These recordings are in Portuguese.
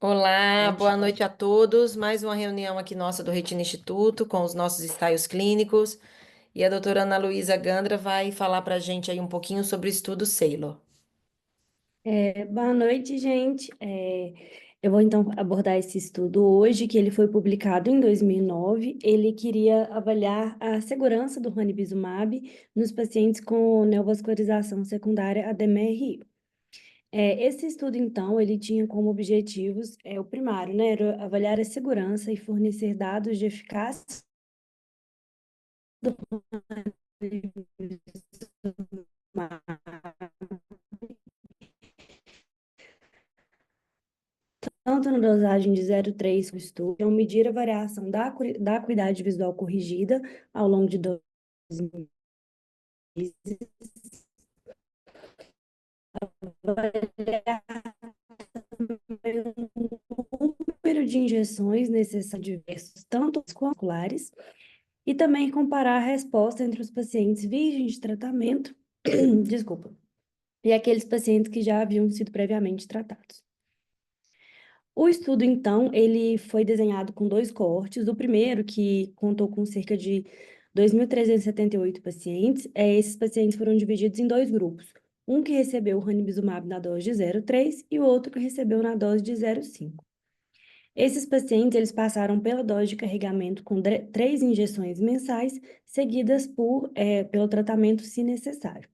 Olá, Bom boa dia. noite a todos. Mais uma reunião aqui nossa do Retina Instituto com os nossos ensaios clínicos. E a doutora Ana Luísa Gandra vai falar para a gente aí um pouquinho sobre o estudo Saylor. Boa noite, gente. Eu vou então abordar esse estudo hoje, que ele foi publicado em 2009. Ele queria avaliar a segurança do ranibizumab nos pacientes com neovascularização secundária a DMRI. Esse estudo, então, ele tinha como objetivos, o primário, né, era avaliar a segurança e fornecer dados de eficácia do ranibizumab tanto na dosagem de 0,3 do estudo, então medir a variação da acuidade visual corrigida ao longo de 12 meses, avaliar o número de injeções necessárias diversos, tanto quanto oculares, e também comparar a resposta entre os pacientes virgens de tratamento, desculpa, e aqueles pacientes que já haviam sido previamente tratados. O estudo, então, ele foi desenhado com dois cohortes. O primeiro, que contou com cerca de 2.378 pacientes, esses pacientes foram divididos em dois grupos. Um que recebeu o ranibizumab na dose de 0,3 e o outro que recebeu na dose de 0,5. Esses pacientes, eles passaram pela dose de carregamento com 3 injeções mensais, seguidas pelo tratamento, se necessário.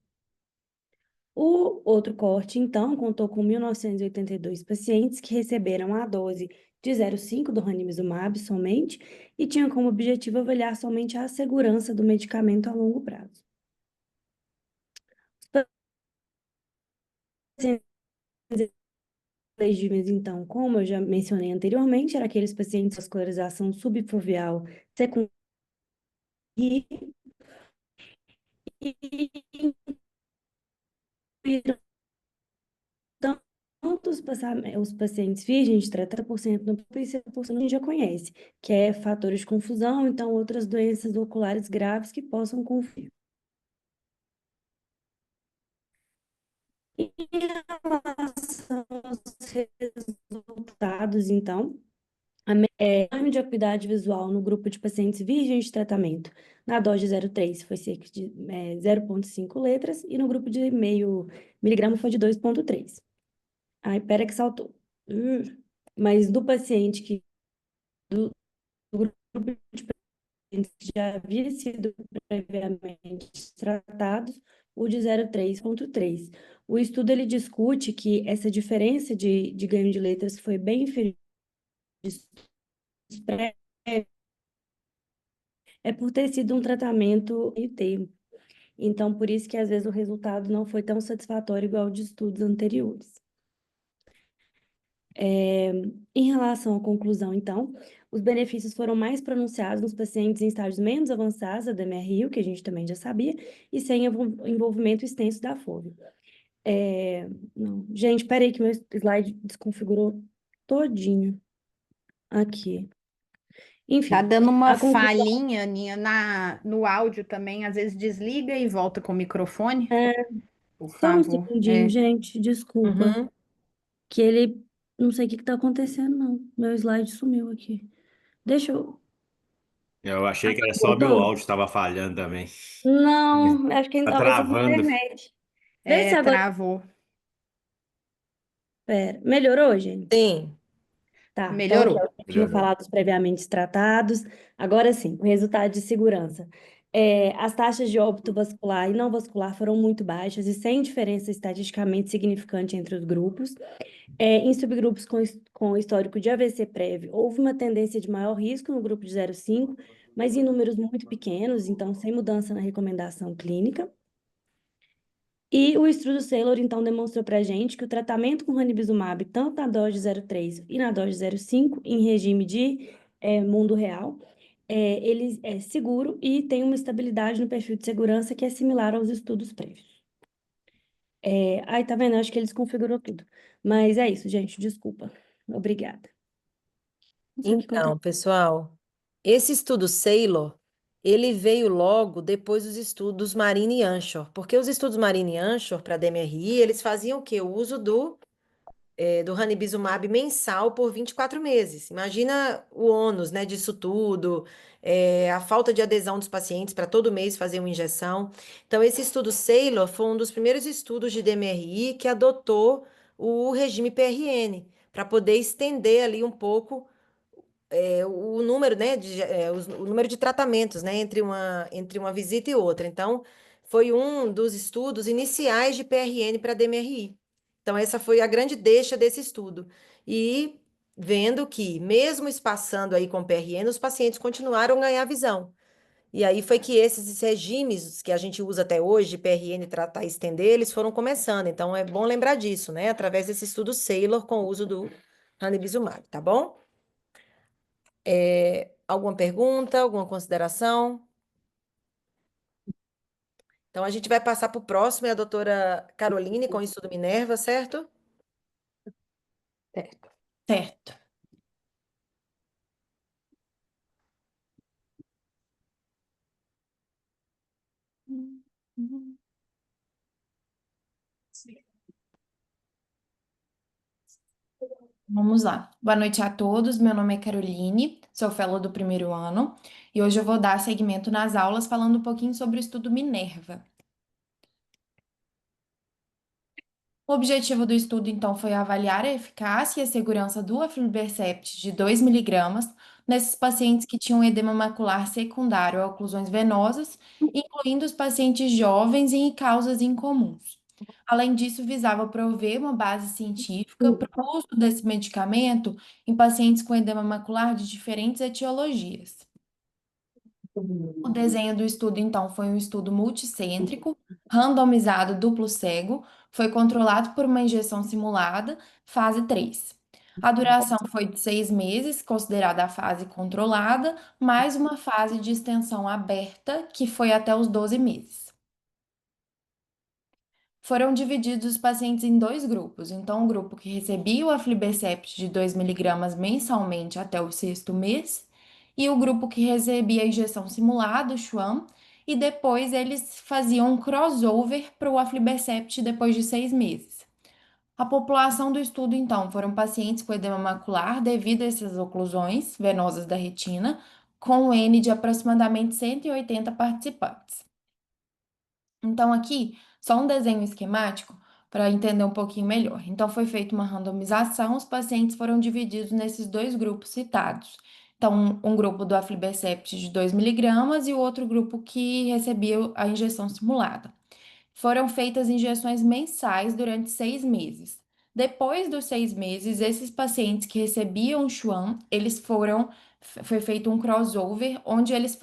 O outro corte, então, contou com 1.982 pacientes que receberam a dose de 0,5 do ranibizumab somente e tinha como objetivo avaliar somente a segurança do medicamento a longo prazo. Os pacientes elegíveis, então, como eu já mencionei anteriormente, eram aqueles pacientes com vascularização subfoveal secundária e tanto os pacientes virgens, de 30% no PIB e 60% a gente já conhece, que é fatores de confusão, então outras doenças oculares graves que possam confundir. Em relação aos resultados, então, a de acuidade visual no grupo de pacientes virgens de tratamento na dose de 0,3 foi cerca de 0,5 letras e no grupo de meio miligrama foi de 2,3. Ai, pera que saltou. Mas do paciente do grupo de pacientes que já havia sido previamente tratados, o de 0,3,3. O estudo ele discute que essa diferença de ganho de letras foi bem inferior por ter sido um tratamento meio termo. Então, por isso que às vezes o resultado não foi tão satisfatório igual de estudos anteriores. Em relação à conclusão, então, os benefícios foram mais pronunciados nos pacientes em estágios menos avançados da DMRI, o que a gente também já sabia, e sem envolvimento extenso da FOV. Não. Gente, peraí que meu slide desconfigurou todinho aqui. Tá Enfim, dando uma a conclusão falhinha, Aninha, no áudio também. Às vezes desliga e volta com o microfone, é por só um favor. segundinho, gente, desculpa, Uhum. que ele, não sei o que que tá acontecendo, não. Meu slide sumiu aqui. Deixa eu... Eu achei que era só meu Voltou? áudio que estava falhando também. Não, acho que Tá talvez seja a travando. internet. Vê se É, agora. travou. Pera, melhorou, gente? Sim. Tá, então aqui, ó, Melhorou. eu tinha Melhorou. falado dos previamente tratados. Agora sim, o resultado de segurança. As taxas de óbito vascular e não vascular foram muito baixas e sem diferença estatisticamente significante entre os grupos. Em subgrupos com histórico de AVC prévio, houve uma tendência de maior risco no grupo de 0,5, mas em números muito pequenos, então sem mudança na recomendação clínica. E o estudo Saylor, então, demonstrou para a gente que o tratamento com ranibizumab, tanto na dose de 0,3 e na dose de 0,5, em regime de mundo real, ele é seguro e tem uma estabilidade no perfil de segurança que é similar aos estudos prévios. Ai, tá vendo? Acho que eles configurou tudo. Mas é isso, gente, desculpa. Obrigada. Não sei o que que eu Então, tava... pessoal, esse estudo Saylor, ele veio logo depois dos estudos Marine e Anchor, porque os estudos Marine e Anchor para DMRI, eles faziam o quê? O uso do do ranibizumab mensal por 24 meses. Imagina o ônus, né, disso tudo, a falta de adesão dos pacientes para todo mês fazer uma injeção. Então, esse estudo Sailor foi um dos primeiros estudos de DMRI que adotou o regime PRN, para poder estender ali um pouco o número, né, o número de tratamentos, né, entre uma visita e outra. Então, foi um dos estudos iniciais de PRN para DMRI. Então, essa foi a grande deixa desse estudo. E vendo que, mesmo espaçando aí com PRN, os pacientes continuaram a ganhar visão. E aí foi que esses regimes que a gente usa até hoje, de PRN, tratar e estender, eles foram começando. Então, é bom lembrar disso, né? Através desse estudo Sailor com o uso do ranibizumab, tá bom? Alguma pergunta, alguma consideração? Então, a gente vai passar para o próximo, é a doutora Caroline, com o estudo Minerva, certo? Certo. Certo. Vamos lá. Boa noite a todos. Meu nome é Caroline, sou fellow do primeiro ano e hoje eu vou dar seguimento nas aulas falando um pouquinho sobre o estudo Minerva. O objetivo do estudo, então, foi avaliar a eficácia e a segurança do aflibercept de 2 miligramas nesses pacientes que tinham edema macular secundário a oclusões venosas, incluindo os pacientes jovens e em causas incomuns. Além disso, visava prover uma base científica para o uso desse medicamento em pacientes com edema macular de diferentes etiologias. O desenho do estudo, então, foi um estudo multicêntrico, randomizado, duplo cego, foi controlado por uma injeção simulada, fase 3. A duração foi de 6 meses, considerada a fase controlada, mais uma fase de extensão aberta, que foi até os 12 meses. Foram divididos os pacientes em dois grupos. Então, o grupo que recebia o aflibercept de 2 miligramas mensalmente até o sexto mês, e o grupo que recebia a injeção simulada, o Schwam, e depois eles faziam um crossover para o aflibercept depois de 6 meses. A população do estudo, então, foram pacientes com edema macular devido a essas oclusões venosas da retina, com um N de aproximadamente 180 participantes. Então, aqui, só um desenho esquemático para entender um pouquinho melhor. Então, foi feita uma randomização, os pacientes foram divididos nesses dois grupos citados. Então, um grupo do aflibercept de 2 miligramas e o outro grupo que recebia a injeção simulada. Foram feitas injeções mensais durante 6 meses. Depois dos 6 meses, esses pacientes que recebiam o Schwam, foi feito um crossover, onde eles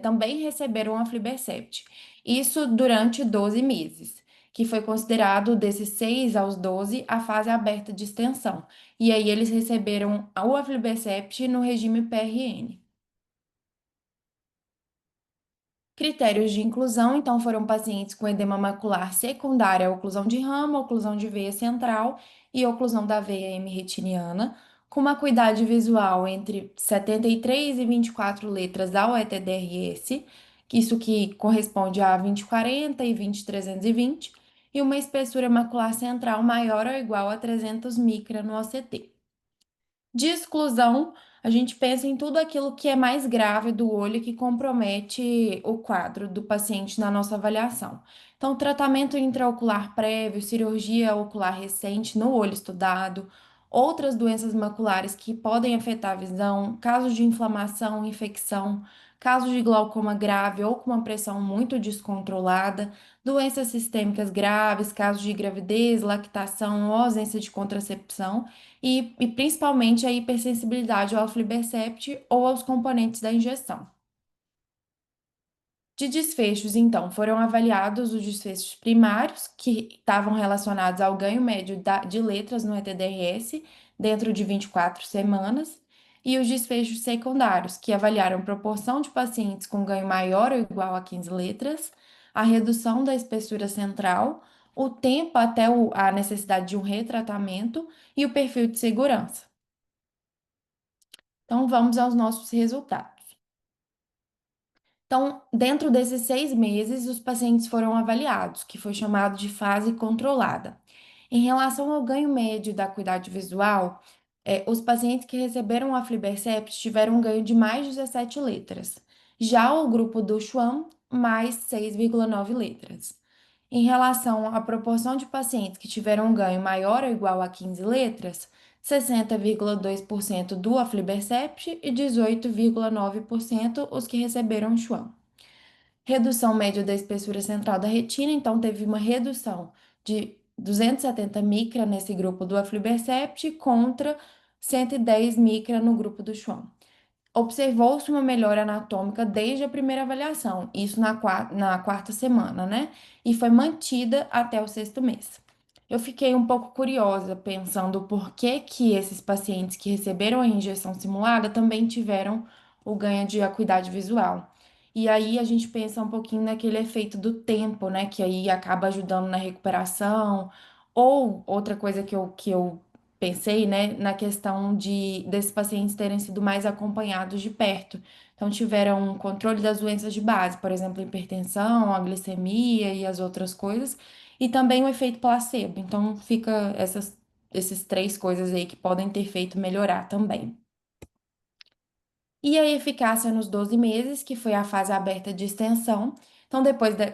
também receberam a aflibercept. Isso durante 12 meses, que foi considerado desses 6 aos 12 a fase aberta de extensão. E aí eles receberam o aflibercept no regime PRN. Critérios de inclusão, então, foram pacientes com edema macular secundário à oclusão de rama, oclusão de veia central e oclusão da veia hemiretiniana, com uma acuidade visual entre 73 e 24 letras ao ETDRS, isso que corresponde a 2040 e 20/320, e uma espessura macular central maior ou igual a 300 micra no OCT. De exclusão, a gente pensa em tudo aquilo que é mais grave do olho e que compromete o quadro do paciente na nossa avaliação. Então, tratamento intraocular prévio, cirurgia ocular recente no olho estudado, outras doenças maculares que podem afetar a visão, casos de inflamação, infecção, casos de glaucoma grave ou com uma pressão muito descontrolada, doenças sistêmicas graves, casos de gravidez, lactação ou ausência de contracepção e principalmente a hipersensibilidade ao aflibercept ou aos componentes da injeção. De desfechos, então, foram avaliados os desfechos primários, que estavam relacionados ao ganho médio de letras no ETDRS dentro de 24 semanas, e os desfechos secundários, que avaliaram proporção de pacientes com ganho maior ou igual a 15 letras, a redução da espessura central, o tempo até a necessidade de um retratamento e o perfil de segurança. Então, vamos aos nossos resultados. Então, dentro desses 6 meses, os pacientes foram avaliados, que foi chamado de fase controlada. Em relação ao ganho médio da acuidade visual, os pacientes que receberam o aflibercept tiveram um ganho de mais 17 letras. Já o grupo do Schwann, mais 6,9 letras. Em relação à proporção de pacientes que tiveram um ganho maior ou igual a 15 letras, 60,2% do aflibercept e 18,9% os que receberam o Schwann. Redução média da espessura central da retina, então teve uma redução de 270 micra nesse grupo do aflibercept contra 110 micra no grupo do Schwann. Observou-se uma melhora anatômica desde a primeira avaliação, isso na quarta semana, né? E foi mantida até o sexto mês. Eu fiquei um pouco curiosa pensando por que que esses pacientes que receberam a injeção simulada também tiveram o ganho de acuidade visual. E aí a gente pensa um pouquinho naquele efeito do tempo, né? Que aí acaba ajudando na recuperação. Ou outra coisa que eu pensei, né, na questão desses pacientes terem sido mais acompanhados de perto. Então, tiveram um controle das doenças de base, por exemplo, a hipertensão, a glicemia e as outras coisas, e também o efeito placebo. Então, fica esses três coisas aí que podem ter feito melhorar também. E a eficácia nos 12 meses, que foi a fase aberta de extensão. Então,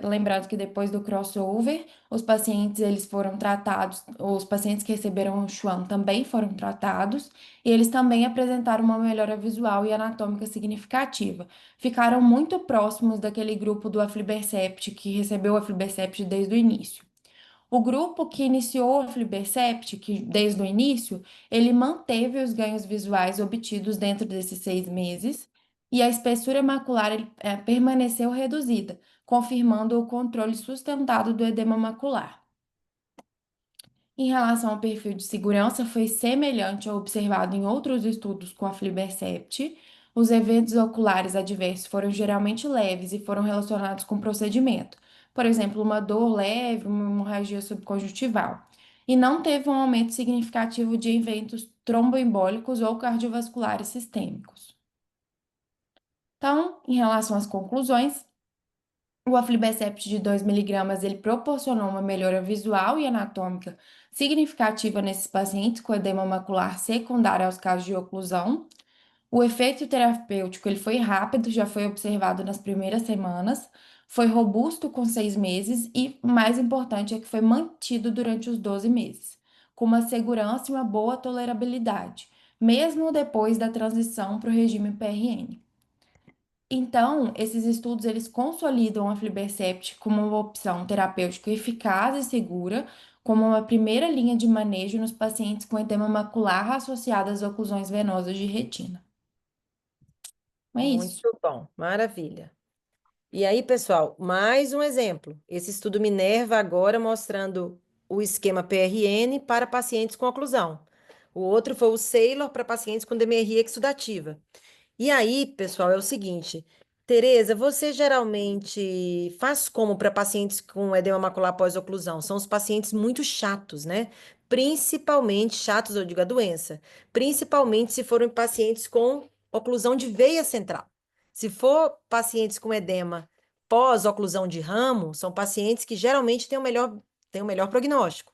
lembrando que depois do crossover, os pacientes eles foram tratados, os pacientes que receberam o Schwann também foram tratados, e eles também apresentaram uma melhora visual e anatômica significativa. Ficaram muito próximos daquele grupo do aflibercept, que recebeu o aflibercept desde o início. O grupo que iniciou o aflibercept, que desde o início, ele manteve os ganhos visuais obtidos dentro desses 6 meses e a espessura macular permaneceu reduzida, confirmando o controle sustentado do edema macular. Em relação ao perfil de segurança, foi semelhante ao observado em outros estudos com a aflibercept. Os eventos oculares adversos foram geralmente leves e foram relacionados com o procedimento. Por exemplo, uma dor leve, uma hemorragia subconjuntival. E não teve um aumento significativo de eventos tromboembólicos ou cardiovasculares sistêmicos. Então, em relação às conclusões, o aflibercept de 2 miligramas ele proporcionou uma melhora visual e anatômica significativa nesses pacientes com edema macular secundário aos casos de oclusão. O efeito terapêutico ele foi rápido, já foi observado nas primeiras semanas, foi robusto com 6 meses e, o mais importante, é que foi mantido durante os 12 meses, com uma segurança e uma boa tolerabilidade, mesmo depois da transição para o regime PRN. Então, esses estudos eles consolidam a aflibercept como uma opção terapêutica eficaz e segura, como uma primeira linha de manejo nos pacientes com edema macular associado às oclusões venosas de retina. É isso. Muito bom, maravilha. E aí, pessoal, mais um exemplo. Esse estudo Minerva agora mostrando o esquema PRN para pacientes com oclusão. O outro foi o Sailor para pacientes com DMRI exudativa. E aí, pessoal, é o seguinte, Tereza, você geralmente faz como para pacientes com edema macular pós-oclusão? São os pacientes muito chatos, né? Principalmente chatos, eu digo a doença, principalmente se forem pacientes com oclusão de veia central. Se for pacientes com edema pós-oclusão de ramo, são pacientes que geralmente têm o melhor prognóstico.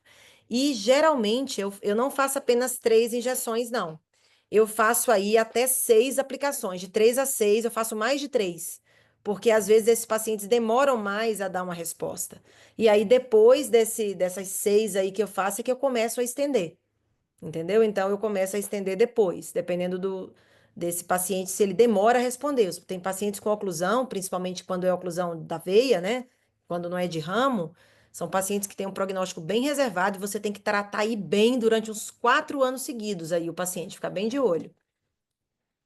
E geralmente eu não faço apenas 3 injeções, não. Eu faço aí até 6 aplicações, de 3 a 6, eu faço mais de 3, porque às vezes esses pacientes demoram mais a dar uma resposta. E aí, depois dessas 6 aí que eu faço, é que eu começo a estender, entendeu? Então, eu começo a estender depois, dependendo desse paciente, se ele demora a responder. Tem pacientes com oclusão, principalmente quando é oclusão da veia, né? Quando não é de ramo, são pacientes que têm um prognóstico bem reservado e você tem que tratar aí bem durante uns 4 anos seguidos aí o paciente, ficar bem de olho.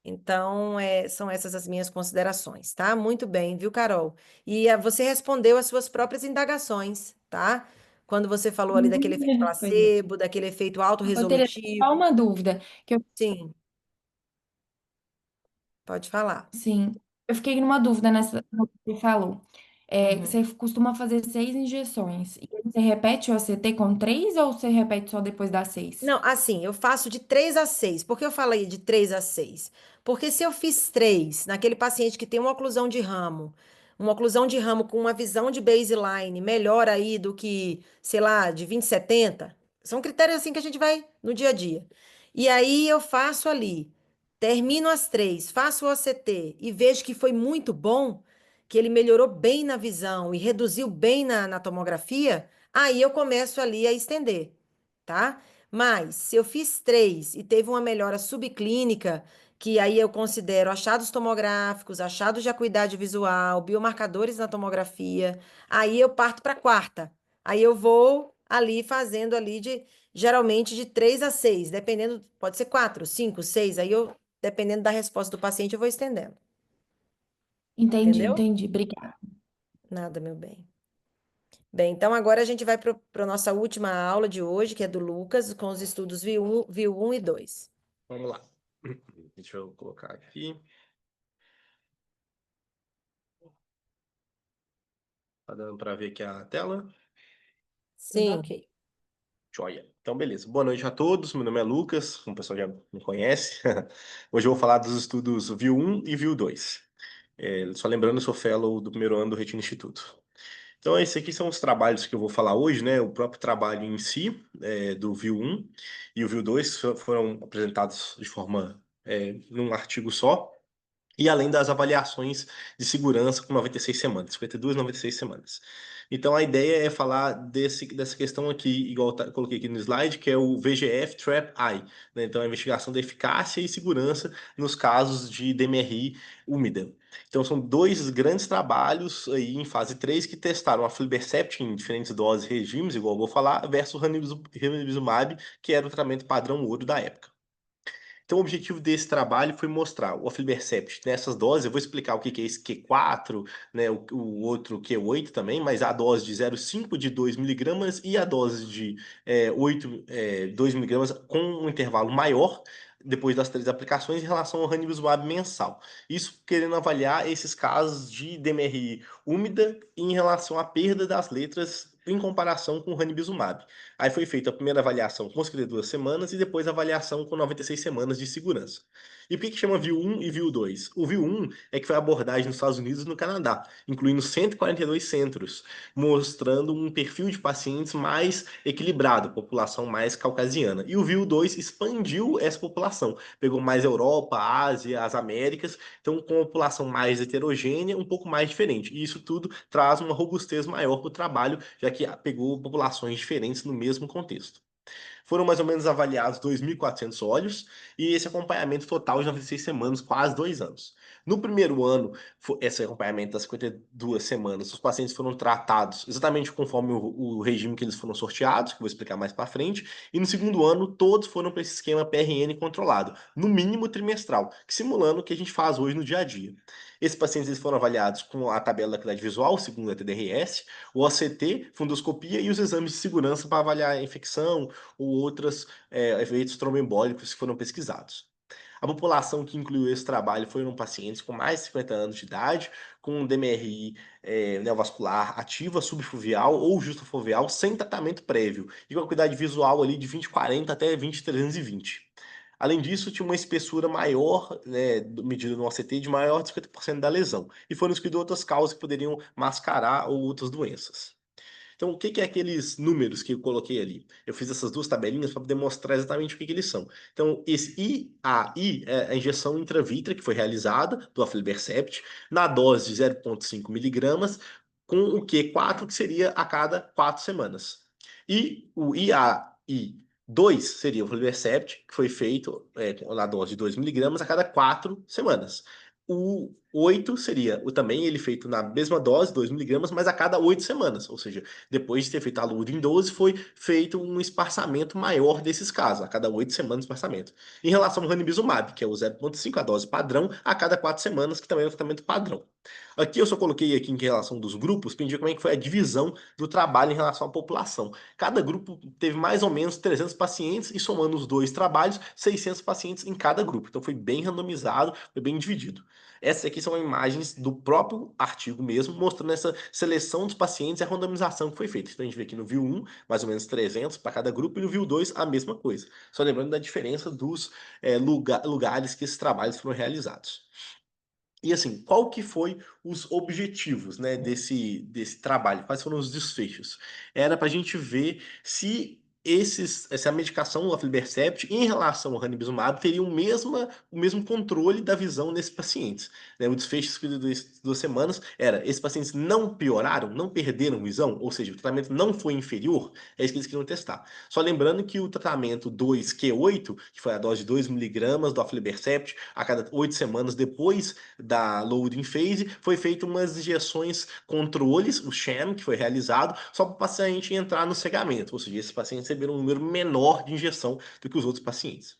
Então, são essas as minhas considerações, tá? Muito bem, viu, Carol? E você respondeu às suas próprias indagações, tá? Quando você falou ali daquele efeito Pois é. placebo, daquele efeito Ô, Tereza, só autorresolutivo. uma dúvida, que eu, Sim, pode falar. sim, eu fiquei numa dúvida no que você falou. Uhum. Você costuma fazer 6 injeções, e você repete o ACT com 3 ou você repete só depois das 6? Não, assim, eu faço de 3 a 6. Por que eu falei de 3 a 6? Porque se eu fiz 3 naquele paciente que tem uma oclusão de ramo com uma visão de baseline melhor aí do que, sei lá, de 20/70, São critérios assim que a gente vai no dia a dia. E aí eu faço ali, termino as 3, faço o OCT e vejo que foi muito bom, que ele melhorou bem na visão e reduziu bem na tomografia, aí eu começo ali a estender, tá? Mas se eu fiz 3 e teve uma melhora subclínica, que aí eu considero achados tomográficos, achados de acuidade visual, biomarcadores na tomografia, aí eu parto para a quarta. Aí eu vou ali fazendo ali geralmente de 3 a 6, dependendo, pode ser 4, 5, 6, aí eu, dependendo da resposta do paciente, eu vou estendendo. Entendi, Entendeu? entendi. Obrigada. Nada, meu bem. Bem, então agora a gente vai para a nossa última aula de hoje, que é do Lucas, com os estudos VIU 1 e 2. Vamos lá. Deixa eu colocar aqui. Tá dando para ver aqui a tela? Tudo Sim. ok. Joia. Então, beleza. Boa noite a todos. Meu nome é Lucas, como o pessoal já me conhece. Hoje eu vou falar dos estudos VIU 1 e VIU 2. Só lembrando, eu sou fellow do primeiro ano do Retina Instituto. Então, esses aqui são os trabalhos que eu vou falar hoje, né? O próprio trabalho em si, do VIU 1 e o VIU 2 foram apresentados de forma, num artigo só. E além das avaliações de segurança com 96 semanas, 52, 96 semanas. Então a ideia é falar dessa questão aqui, igual eu coloquei aqui no slide, que é o VGF Trap Eye, né? Então a investigação da eficácia e segurança nos casos de DMRI úmida. Então são dois grandes trabalhos aí em fase 3 que testaram a aflibercept em diferentes doses e regimes, igual eu vou falar, versus o ranibizumab, que era o tratamento padrão ouro da época. Então, o objetivo desse trabalho foi mostrar o aflibercept nessas doses. Eu vou explicar o que é esse Q4, né, o outro Q8 também, mas a dose de 0,5 de 2 miligramas e a dose de 2 miligramas com um intervalo maior depois das 3 aplicações em relação ao ranibizumab mensal. Isso querendo avaliar esses casos de DMRI úmida em relação à perda das letras em comparação com o ranibizumab. Aí foi feita a primeira avaliação com 52 semanas e depois a avaliação com 96 semanas de segurança. E por que chama VIU 1 e VIU 2? O VIU 1 é que foi a abordagem nos Estados Unidos e no Canadá, incluindo 142 centros, mostrando um perfil de pacientes mais equilibrado, população mais caucasiana. E o VIU 2 expandiu essa população, pegou mais Europa, Ásia, as Américas, então com uma população mais heterogênea, um pouco mais diferente. E isso tudo traz uma robustez maior para o trabalho, já que pegou populações diferentes no mesmo contexto. Foram mais ou menos avaliados 2.400 olhos e esse acompanhamento total de 96 semanas, quase 2 anos. No primeiro ano, esse acompanhamento das 52 semanas, os pacientes foram tratados exatamente conforme o regime que eles foram sorteados, que eu vou explicar mais para frente, e no segundo ano, todos foram para esse esquema PRN controlado, no mínimo trimestral, simulando o que a gente faz hoje no dia a dia. Esses pacientes eles foram avaliados com a tabela da acuidade visual, segundo a TDRS, o OCT, fundoscopia e os exames de segurança para avaliar a infecção ou outros efeitos tromboembólicos que foram pesquisados. A população que incluiu esse trabalho foram pacientes com mais de 50 anos de idade, com DMRI neovascular ativa, subfoveal ou justafoveal, sem tratamento prévio, e com acuidade visual ali de 20/40 até 20/320. Além disso, tinha uma espessura maior, né, medida no OCT, de maior de 50% da lesão. E foram excluídas outras causas que poderiam mascarar ou outras doenças. Então, o que é aqueles números que eu coloquei ali? Eu fiz essas duas tabelinhas para poder mostrar exatamente o que eles são. Então, esse IAI é a injeção intravítrea que foi realizada do aflibercept na dose de 0,5 miligramas, com o Q4, que seria a cada 4 semanas. E o IAI 2 seria o aflibercept, que foi feito na dose de 2 miligramas a cada 4 semanas. O 8 seria também ele feito na mesma dose, 2 miligramas, mas a cada 8 semanas. Ou seja, depois de ter feito a LUD em 12, foi feito um espaçamento maior desses casos, a cada 8 semanas de espaçamento. Em relação ao ranibizumab, que é o 0,5, a dose padrão, a cada 4 semanas, que também é o tratamento padrão. Aqui eu só coloquei aqui em relação dos grupos, pedir como é que foi a divisão do trabalho em relação à população. Cada grupo teve mais ou menos 300 pacientes e somando os dois trabalhos, 600 pacientes em cada grupo. Então foi bem randomizado, foi bem dividido. Essas aqui são imagens do próprio artigo mesmo, mostrando essa seleção dos pacientes e a randomização que foi feita. Então a gente vê aqui no VIU 1, mais ou menos 300 para cada grupo, e no VIU 2 a mesma coisa. Só lembrando da diferença dos lugares que esses trabalhos foram realizados. E assim, qual que foi os objetivos, né, desse trabalho? Quais foram os desfechos? Era para a gente ver se essa medicação, o aflibercept, em relação ao ranibizumab, teria o mesmo controle da visão nesses pacientes, né? O desfecho escolhido de 2 semanas era: esses pacientes não pioraram, não perderam visão, ou seja, o tratamento não foi inferior, é isso que eles queriam testar. Só lembrando que o tratamento 2Q8, que foi a dose de 2 miligramas do aflibercept a cada 8 semanas depois da loading phase, foi feito umas injeções controles, o sham, que foi realizado, só para o paciente entrar no cegamento, ou seja, esses pacientes receberam um número menor de injeção do que os outros pacientes.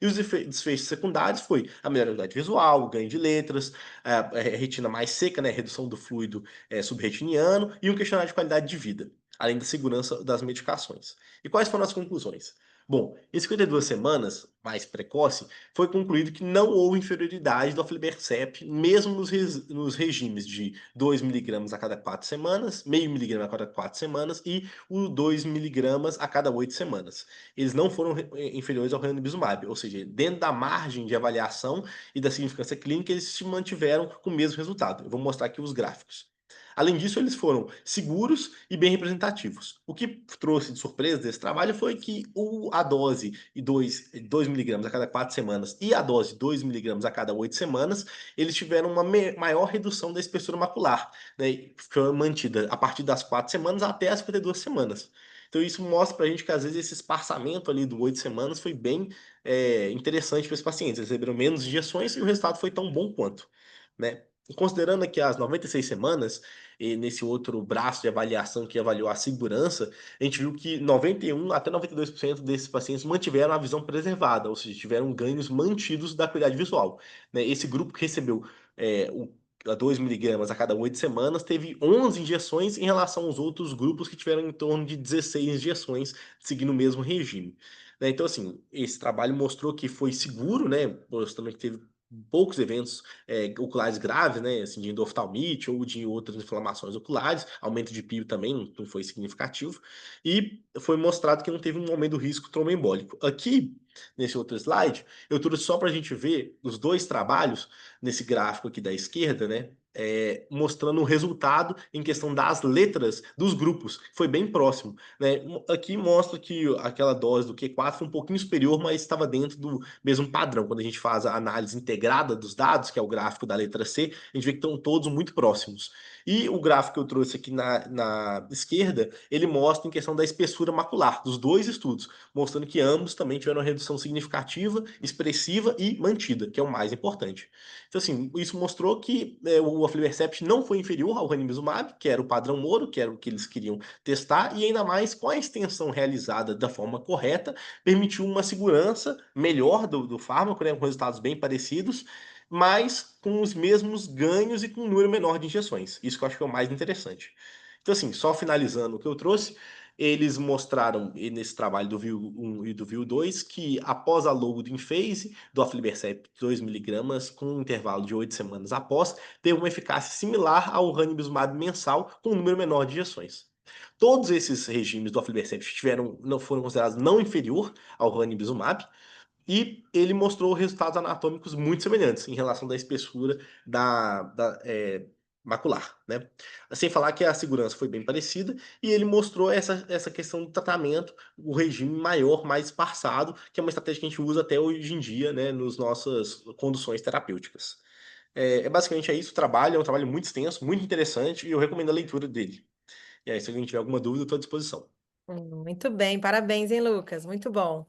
E os desfechos secundários foi a melhora da qualidade visual, o ganho de letras, a retina mais seca, né, redução do fluido subretiniano e um questionário de qualidade de vida, além da segurança das medicações. E quais foram as conclusões? Bom, em 52 semanas, mais precoce, foi concluído que não houve inferioridade do aflibercept, mesmo nos regimes de 2 miligramas a cada 4 semanas, meio miligrama a cada 4 semanas e o 2 miligramas a cada 8 semanas. Eles não foram inferiores ao ranibizumab, ou seja, dentro da margem de avaliação e da significância clínica, eles se mantiveram com o mesmo resultado. Eu vou mostrar aqui os gráficos. Além disso, eles foram seguros e bem representativos. O que trouxe de surpresa desse trabalho foi que a dose de 2 miligramas a cada 4 semanas e a dose de 2 miligramas a cada 8 semanas, eles tiveram uma maior redução da espessura macular, né? Que foi mantida a partir das 4 semanas até as 52 semanas. Então isso mostra pra gente que às vezes esse espaçamento ali do 8 semanas foi bem interessante para os pacientes. Eles receberam menos injeções e o resultado foi tão bom quanto, né? E considerando aqui as 96 semanas, e nesse outro braço de avaliação que avaliou a segurança, a gente viu que 91 até 92% desses pacientes mantiveram a visão preservada, ou seja, tiveram ganhos mantidos da qualidade visual, né? Esse grupo que recebeu a 2 miligramas a cada 8 semanas teve 11 injeções em relação aos outros grupos que tiveram em torno de 16 injeções, seguindo o mesmo regime, né? Então, assim, esse trabalho mostrou que foi seguro, né? Mostrando que teve poucos eventos oculares graves, né, assim, de endoftalmite ou de outras inflamações oculares, aumento de pio também não foi significativo, e foi mostrado que não teve um aumento do risco tromboembólico. Aqui, nesse outro slide, eu trouxe só para a gente ver os dois trabalhos, nesse gráfico aqui da esquerda, né, mostrando o resultado em questão das letras dos grupos, foi bem próximo, né? Aqui mostra que aquela dose do Q4 foi um pouquinho superior, mas estava dentro do mesmo padrão. Quando a gente faz a análise integrada dos dados, que é o gráfico da letra C, a gente vê que estão todos muito próximos. E o gráfico que eu trouxe aqui na esquerda, ele mostra em questão da espessura macular, dos dois estudos, mostrando que ambos também tiveram uma redução significativa, expressiva e mantida, que é o mais importante. Então, assim, isso mostrou que o aflibercept não foi inferior ao ranibizumab, que era o padrão ouro, que era o que eles queriam testar, e ainda mais com a extensão realizada da forma correta, permitiu uma segurança melhor do fármaco, né, com resultados bem parecidos, mas com os mesmos ganhos e com um número menor de injeções. Isso que eu acho que é o mais interessante. Então, assim, só finalizando o que eu trouxe, eles mostraram nesse trabalho do VIEW 1 e do VIEW 2 que após a loading phase do aflibercept 2 miligramas com um intervalo de 8 semanas após, teve uma eficácia similar ao ranibizumab mensal com um número menor de injeções. Todos esses regimes do aflibercept não foram considerados não inferior ao ranibizumab, e ele mostrou resultados anatômicos muito semelhantes em relação da espessura macular, né? Sem falar que a segurança foi bem parecida e ele mostrou essa questão do tratamento, o regime maior, mais espaçado, que é uma estratégia que a gente usa até hoje em dia, né, nas nossas conduções terapêuticas. Basicamente isso, o trabalho é um trabalho muito extenso, muito interessante e eu recomendo a leitura dele. E aí, se alguém tiver alguma dúvida, eu estou à disposição. Muito bem, parabéns, hein, Lucas? Muito bom.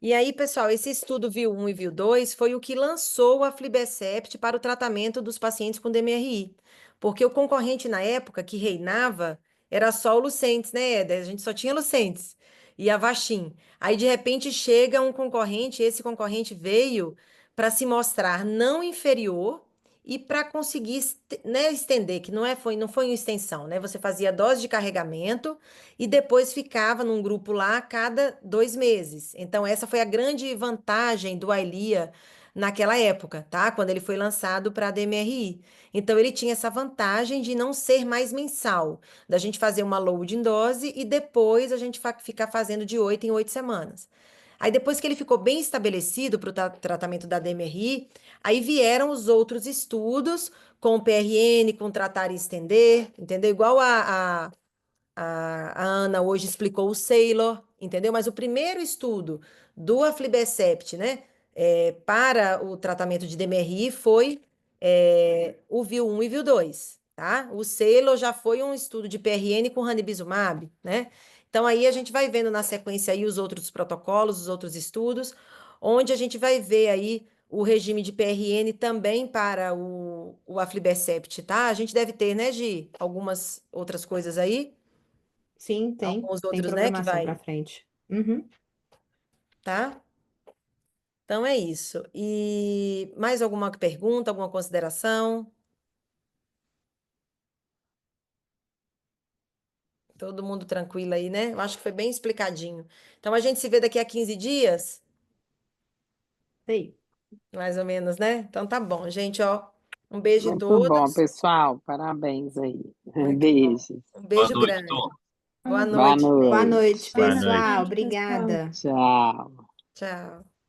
E aí, pessoal, esse estudo VIEW 1 e VIEW 2 foi o que lançou o aflibercept para o tratamento dos pacientes com DMRI, porque o concorrente na época que reinava era só o Lucentis, né, Éder? A gente só tinha Lucentis e Avastin. Aí, de repente, chega um concorrente, esse concorrente veio para se mostrar não inferior e para conseguir, né, estender, que não foi uma extensão, né? Você fazia dose de carregamento e depois ficava num grupo lá a cada 2 meses. Então, essa foi a grande vantagem do Eylea naquela época, tá? Quando ele foi lançado para a DMRI. Então, ele tinha essa vantagem de não ser mais mensal, da gente fazer uma loading dose e depois a gente ficar fazendo de 8 em 8 semanas. Aí, depois que ele ficou bem estabelecido para o tratamento da DMRI, aí vieram os outros estudos com o PRN, com tratar e estender, entendeu? Igual a Ana hoje explicou o Sailor. entendeu? Mas o primeiro estudo do aflibercept, né, para o tratamento de DMRI foi o VIL1 e VIL2, tá? O SAILOR já foi um estudo de PRN com ranibizumab, né? Então aí a gente vai vendo na sequência aí os outros protocolos, os outros estudos, onde a gente vai ver aí o regime de PRN também para o aflibercept, tá? A gente deve ter, né, Gi, algumas outras coisas aí, Sim, tem. alguns Tem outros, né, que programação para vai, frente. Uhum. tá? Então é isso. E mais alguma pergunta, alguma consideração? Todo mundo tranquilo aí, né? Eu acho que foi bem explicadinho. Então a gente se vê daqui a 15 dias, Sei. mais ou menos, né? Então tá bom, gente, ó. Um beijo em Muito bom, todos. pessoal. Parabéns aí. Muito bom. Beijos. Um Boa beijo noite, grande. turma. Boa Boa noite. Boa noite. noite, Boa Boa noite. pessoal. noite, pessoal. Obrigada. Tchau. Tchau.